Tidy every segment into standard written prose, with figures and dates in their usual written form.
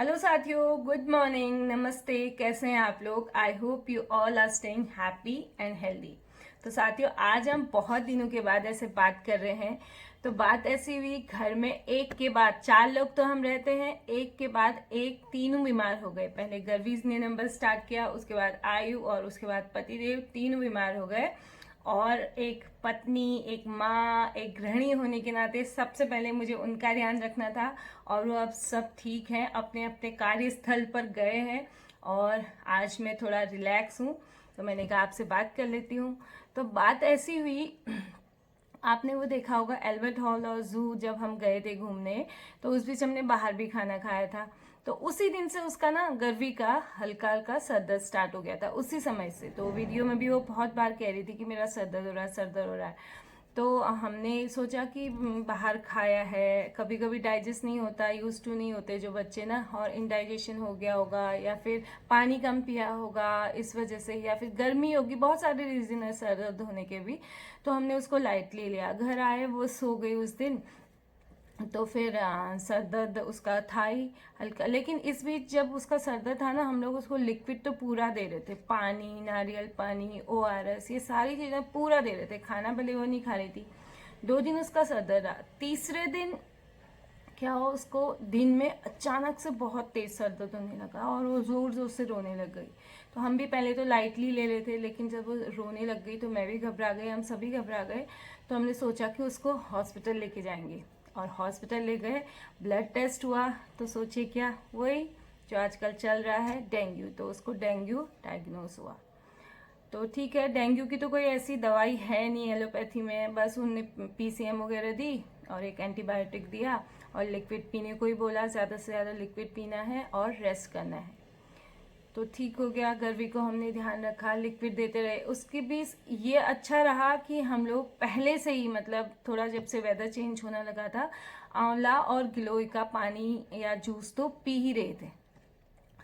Hello साथियों, good morning, नमस्ते। कैसे हैं आप लोग? I hope you all are staying happy and healthy. तो साथियों, आज हम बहुत दिनों के बाद ऐसे बात कर रहे हैं। तो बात ऐसी हुई, घर में एक के बाद चार लोग तो हम रहते हैं, एक के बाद एक तीनों बीमार हो गए। पहले गर्वीज ने नंबर स्टार्ट किया, उसके बाद आयु और उसके बाद पतिदेव, तीनों बीमार हो गए। और एक पत्नी, एक माँ, एक गृहिणी होने के नाते सबसे पहले मुझे उनका ध्यान रखना था। और वो अब सब ठीक हैं, अपने अपने कार्यस्थल पर गए हैं। और आज मैं थोड़ा रिलैक्स हूँ, तो मैंने कहा आपसे बात कर लेती हूँ। तो बात ऐसी हुई, आपने वो देखा होगा एल्बर्ट हॉल और जू, जब हम गए थे घूमने तो उस बीच हमने बाहर भी खाना खाया था। तो उसी दिन से उसका ना गर्वी का हल्का हल्का सर दर्द स्टार्ट हो गया था, उसी समय से। तो वीडियो में भी वो बहुत बार कह रही थी कि मेरा सर दर्द हो रहा है, सर दर्द हो रहा है। तो हमने सोचा कि बाहर खाया है, कभी कभी डाइजेस्ट नहीं होता, यूज टू नहीं होते जो बच्चे ना, और इनडाइजेशन हो गया होगा या फिर पानी कम पिया होगा इस वजह से, या फिर गर्मी होगी, बहुत सारे रीजन है सर दर्द होने के भी। तो हमने उसको लाइटली लिया। घर आए, वो सो गई उस दिन। तो फिर सर दर्द उसका था ही हल्का। लेकिन इस बीच जब उसका सर दर्द था ना, हम लोग उसको लिक्विड तो पूरा दे रहे थे, पानी, नारियल पानी, ORS, ये सारी चीज़ें पूरा दे रहे थे। खाना भले वो नहीं खा रही थी। 2 दिन उसका सर दर्द रहा। तीसरे दिन क्या हुआ, उसको दिन में अचानक से बहुत तेज सर दर्द होने लगा और वो जोर जोर से रोने लग गई। तो हम भी पहले तो लाइटली ले रहे थे, लेकिन जब वो रोने लग गई तो मैं भी घबरा गई, हम सभी घबरा गए। तो हमने सोचा कि उसको हॉस्पिटल लेके जाएंगे, और हॉस्पिटल ले गए। ब्लड टेस्ट हुआ तो सोचिए क्या, वही जो आजकल चल रहा है, डेंगू। तो उसको डेंगू डायग्नोस हुआ। तो ठीक है, डेंगू की तो कोई ऐसी दवाई है नहीं एलोपैथी में, बस उनने PCM वगैरह दी और एक एंटीबायोटिक दिया और लिक्विड पीने को ही बोला, ज़्यादा से ज़्यादा लिक्विड पीना है और रेस्ट करना है। तो ठीक हो गया। गर्वी को हमने ध्यान रखा, लिक्विड देते रहे। उसके बीच ये अच्छा रहा कि हम लोग पहले से ही, मतलब थोड़ा जब से वेदर चेंज होने लगा था, आंवला और गिलोय का पानी या जूस तो पी ही रहे थे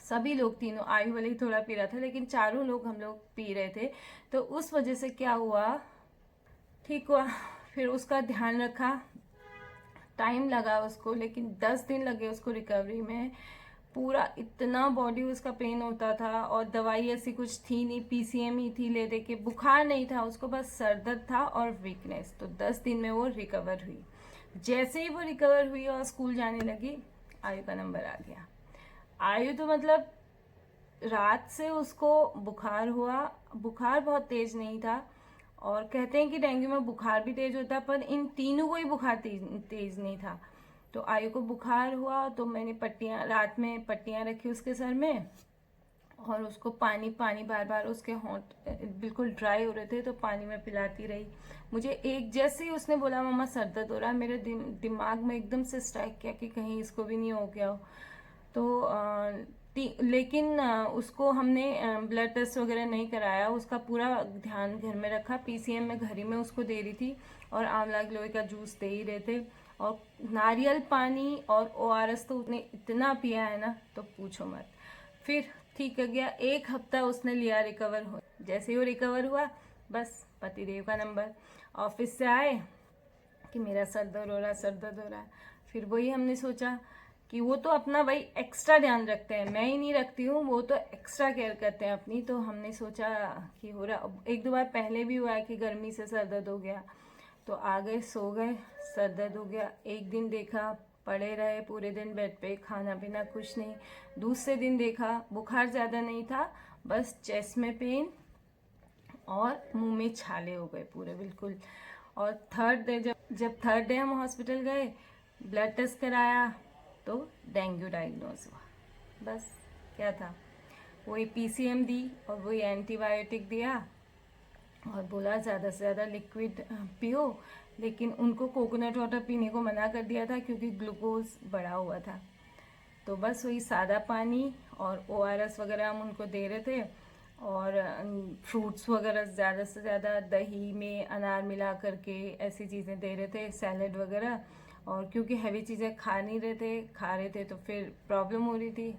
सभी लोग। तीनों, आयु वाले ही थोड़ा पी रहा था, लेकिन चारों लोग हम लोग पी रहे थे। तो उस वजह से क्या हुआ, ठीक हुआ। फिर उसका ध्यान रखा। टाइम लगा उसको, लेकिन 10 दिन लगे उसको रिकवरी में। पूरा इतना बॉडी उसका पेन होता था, और दवाई ऐसी कुछ थी नहीं, PCM ही थी ले दे के। बुखार नहीं था उसको, बस सर दर्द था और वीकनेस। तो 10 दिन में वो रिकवर हुई। जैसे ही वो रिकवर हुई और स्कूल जाने लगी, आयु का नंबर आ गया। आयु तो मतलब रात से उसको बुखार हुआ। बुखार बहुत तेज नहीं था, और कहते हैं कि डेंगू में बुखार भी तेज होता है, पर इन तीनों को ही बुखार तेज नहीं था। तो आयु को बुखार हुआ तो मैंने पट्टियाँ, रात में पट्टियाँ रखी उसके सर में, और उसको पानी पानी, बार बार उसके होंठ बिल्कुल ड्राई हो रहे थे तो पानी में पिलाती रही। मुझे एक जैसे ही उसने बोला मम्मा सर दर्द हो रहा है, मेरे दिमाग में एकदम से स्ट्राइक किया कि कहीं इसको भी नहीं हो गया हो। तो लेकिन उसको हमने ब्लड टेस्ट वगैरह नहीं कराया, उसका पूरा ध्यान घर में रखा। PCM में घर ही में उसको दे रही थी, और आंवला गिलोय का जूस दे ही रहे थे। और नारियल पानी और ORS तो उसने इतना पिया है ना, तो पूछो मत। फिर ठीक हो गया। 1 हफ्ता उसने लिया रिकवर हो। जैसे ही वो रिकवर हुआ, बस पतिदेव का नंबर। ऑफिस से आए कि मेरा सर दर्द हो रहा है, सर दर्द हो रहा है। फिर वही हमने सोचा कि वो तो अपना भाई एक्स्ट्रा ध्यान रखते हैं, मैं ही नहीं रखती हूँ, वो तो एक्स्ट्रा केयर करते हैं अपनी। तो हमने सोचा कि हो रहा, 1-2 बार पहले भी हुआ है कि गर्मी से सर दर्द हो गया। तो आ गए, सो गए, सर दर्द हो गया। एक दिन देखा, पड़े रहे पूरे दिन बेड पे, खाना पीना कुछ नहीं। दूसरे दिन देखा, बुखार ज़्यादा नहीं था, बस चेस्ट में पेन और मुंह में छाले हो गए पूरे बिल्कुल। और थर्ड डे, जब थर्ड डे हम हॉस्पिटल गए, ब्लड टेस्ट कराया, तो डेंगू डायग्नोज हुआ। बस क्या था, वही PCM दी और वही एंटीबायोटिक दिया, और बोला ज़्यादा से ज़्यादा लिक्विड पियो। लेकिन उनको कोकोनट वाटर पीने को मना कर दिया था क्योंकि ग्लूकोज बढ़ा हुआ था। तो बस वही सादा पानी और ORS वगैरह हम उनको दे रहे थे, और फ्रूट्स वगैरह ज़्यादा से ज़्यादा, दही में अनार मिला करके ऐसी चीज़ें दे रहे थे, सैलड वगैरह। और क्योंकि हैवी चीज़ें खा रहे थे तो फिर प्रॉब्लम हो रही थी,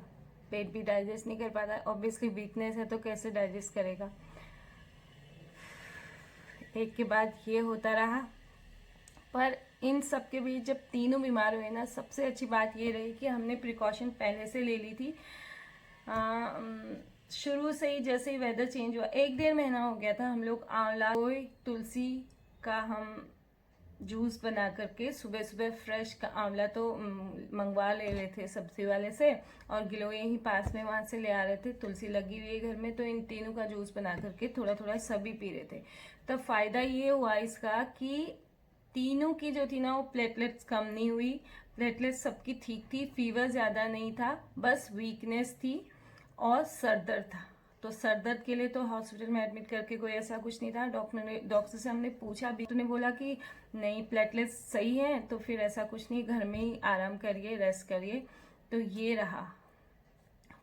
पेट भी डाइजेस्ट नहीं कर पाता। ऑब्वियसली वीकनेस है तो कैसे डाइजेस्ट करेगा। एक के बाद ये होता रहा, पर इन सब के बीच जब तीनों बीमार हुए ना, सबसे अच्छी बात ये रही कि हमने प्रिकॉशन पहले से ले ली थी। शुरू से ही जैसे ही वेदर चेंज हुआ, 1-1.5 महीना हो गया था, हम लोग आंवला तुलसी का हम जूस बना करके सुबह सुबह फ्रेश का आंवला तो मंगवा ले रहे थे सब्जी वाले से, और गिलोय यहीं पास में वहाँ से ले आ रहे थे। तुलसी लगी हुई है घर में, तो इन तीनों का जूस बना करके थोड़ा थोड़ा सभी पी रहे थे। तो फ़ायदा ये हुआ इसका कि तीनों की जो थी ना, वो प्लेटलेट्स कम नहीं हुई, प्लेटलेट्स सबकी ठीक थी, फीवर ज़्यादा नहीं था, बस वीकनेस थी और सर दर्द था। तो सर दर्द के लिए तो हॉस्पिटल में एडमिट करके कोई ऐसा कुछ नहीं था। डॉक्टर से हमने पूछा भी, तो ने बोला कि नहीं प्लेटलेट्स सही है, तो फिर ऐसा कुछ नहीं, घर में ही आराम करिए, रेस्ट करिए। तो ये रहा।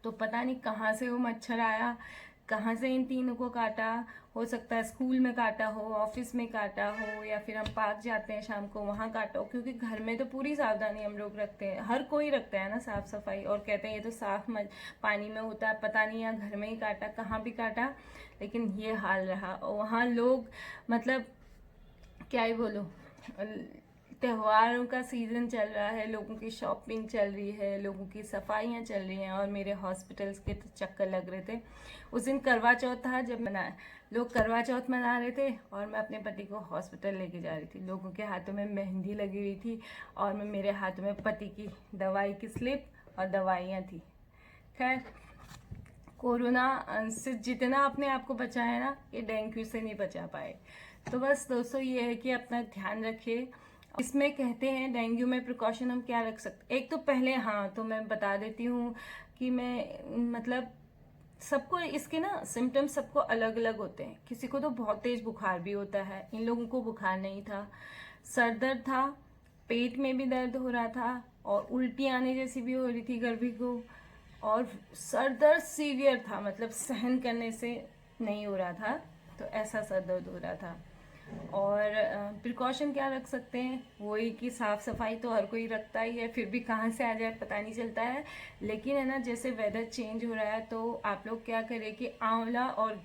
तो पता नहीं कहाँ से वो मच्छर आया, कहाँ से इन तीनों को काटा। हो सकता है स्कूल में काटा हो, ऑफिस में काटा हो, या फिर हम पार्क जाते हैं शाम को वहाँ काटा हो, क्योंकि घर में तो पूरी सावधानी हम लोग रखते हैं, हर कोई रखता है ना साफ सफाई, और कहते हैं ये तो साफ पानी में होता है। पता नहीं यहाँ घर में ही काटा, कहाँ भी काटा, लेकिन ये हाल रहा। और वहाँ लोग मतलब क्या ही बोलूं, त्योहारों का सीज़न चल रहा है, लोगों की शॉपिंग चल रही है, लोगों की सफाइयाँ चल रही हैं, और मेरे हॉस्पिटल्स के तो चक्कर लग रहे थे। उस दिन करवा चौथ था, जब लोग करवा चौथ मना रहे थे, और मैं अपने पति को हॉस्पिटल लेके जा रही थी। लोगों के हाथों में मेहंदी लगी हुई थी, और मेरे हाथों में पति की दवाई की स्लिप और दवाइयाँ थी। खैर, कोरोना से जितना अपने आप को बचाया ना, ये डेंगू से नहीं बचा पाए। तो बस दोस्तों, ये है कि अपना ध्यान रखिए। इसमें कहते हैं डेंगू में प्रिकॉशन हम क्या रख सकते, एक तो पहले, हाँ तो मैं बता देती हूँ कि मैं मतलब सबको इसके ना सिम्टम्स सबको अलग अलग होते हैं। किसी को तो बहुत तेज बुखार भी होता है, इन लोगों को बुखार नहीं था, सर दर्द था, पेट में भी दर्द हो रहा था, और उल्टी आने जैसी भी हो रही थी गर्मी को, और सर दर्द सीवियर था, मतलब सहन करने से नहीं हो रहा था, तो ऐसा सर दर्द हो रहा था। और प्रिकॉशन क्या रख सकते हैं, वही कि साफ़ सफाई तो हर कोई रखता ही है, फिर भी कहाँ से आ जाए पता नहीं चलता है। लेकिन है ना, जैसे वेदर चेंज हो रहा है, तो आप लोग क्या करें कि आंवला और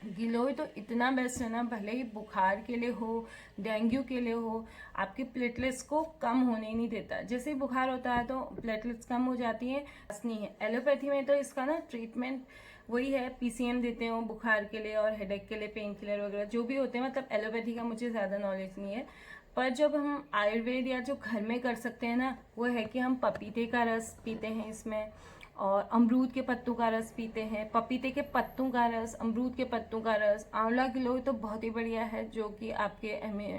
गिलोय तो इतना बेस्ट है ना, भले ही बुखार के लिए हो, डेंगू के लिए हो, आपके प्लेटलेट्स को कम होने ही नहीं देता। जैसे ही बुखार होता है तो प्लेटलेट्स कम हो जाती हैं, नहीं है। एलोपैथी में तो इसका ना ट्रीटमेंट वही है, पीसीएम देते हैं बुखार के लिए, और हेडेक के लिए पेन किलर वगैरह जो भी होते हैं। मतलब एलोपैथी का मुझे ज़्यादा नॉलेज नहीं है, पर जब हम आयुर्वेद या जो घर में कर सकते हैं ना, वो है कि हम पपीते का रस पीते हैं इसमें, और अमरूद के पत्तों का रस पीते हैं, पपीते के पत्तों का रस, अमरूद के पत्तों का रस। आंवला गिलोय तो बहुत ही बढ़िया है, जो कि आपके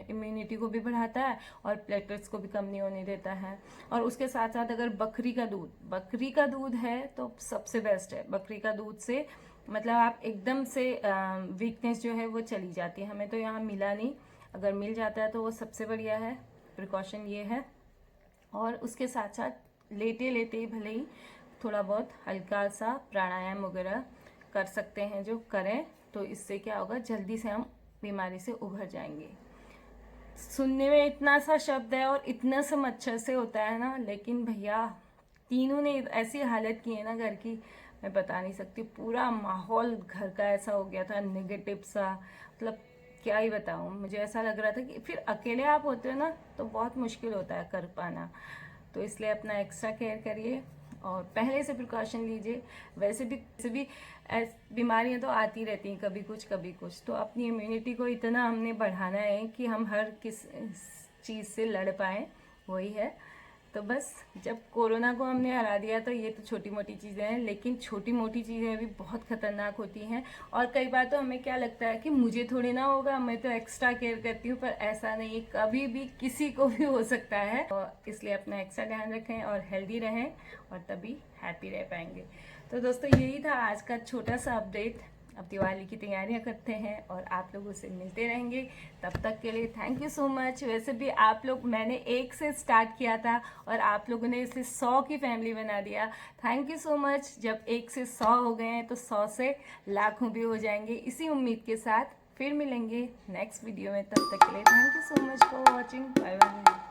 इम्यूनिटी को भी बढ़ाता है और प्लेटलेट्स को भी कम नहीं होने देता है। और उसके साथ साथ अगर बकरी का दूध है तो सबसे बेस्ट है। बकरी का दूध से मतलब आप एकदम से वीकनेस जो है वो चली जाती है। हमें तो यहाँ मिला नहीं, अगर मिल जाता है तो वो सबसे बढ़िया है। प्रिकॉशन ये है। और उसके साथ साथ लेटे लेटे ही भले ही थोड़ा बहुत हल्का सा प्राणायाम वगैरह कर सकते हैं, जो करें तो इससे क्या होगा, जल्दी से हम बीमारी से उभर जाएंगे। सुनने में इतना सा शब्द है और इतना सा मच्छर से होता है ना, लेकिन भैया तीनों ने ऐसी हालत की है ना घर की, मैं बता नहीं सकती। पूरा माहौल घर का ऐसा हो गया था, नेगेटिव सा, मतलब क्या ही बताऊँ। मुझे ऐसा लग रहा था कि फिर अकेले आप होते हो ना तो बहुत मुश्किल होता है कर पाना। तो इसलिए अपना एक्स्ट्रा केयर करिए और पहले से प्रिकॉशन लीजिए। वैसे भी बीमारियां तो आती रहती हैं, कभी कुछ। तो अपनी इम्यूनिटी को इतना हमने बढ़ाना है कि हम हर किस चीज़ से लड़ पाएँ, वही है। तो बस जब कोरोना को हमने हरा दिया तो ये तो छोटी मोटी चीज़ें हैं, लेकिन छोटी मोटी चीज़ें भी बहुत ख़तरनाक होती हैं। और कई बार तो हमें क्या लगता है कि मुझे थोड़ी ना होगा, मैं तो एक्स्ट्रा केयर करती हूँ, पर ऐसा नहीं है, कभी भी किसी को भी हो सकता है। और इसलिए अपना एक्स्ट्रा ध्यान रखें और हेल्दी रहें, और तभी हैप्पी रह पाएंगे। तो दोस्तों यही था आज का छोटा सा अपडेट। अब दिवाली की तैयारियां करते हैं और आप लोगों से मिलते रहेंगे। तब तक के लिए थैंक यू सो मच। वैसे भी आप लोग, मैंने 1 से स्टार्ट किया था और आप लोगों ने इसे 100 की फैमिली बना दिया। Thank you so much. जब 1 से 100 हो गए हैं तो 100 से लाखों भी हो जाएंगे। इसी उम्मीद के साथ फिर मिलेंगे नेक्स्ट वीडियो में। तब तक के लिए thank you so much for watching. Bye bye.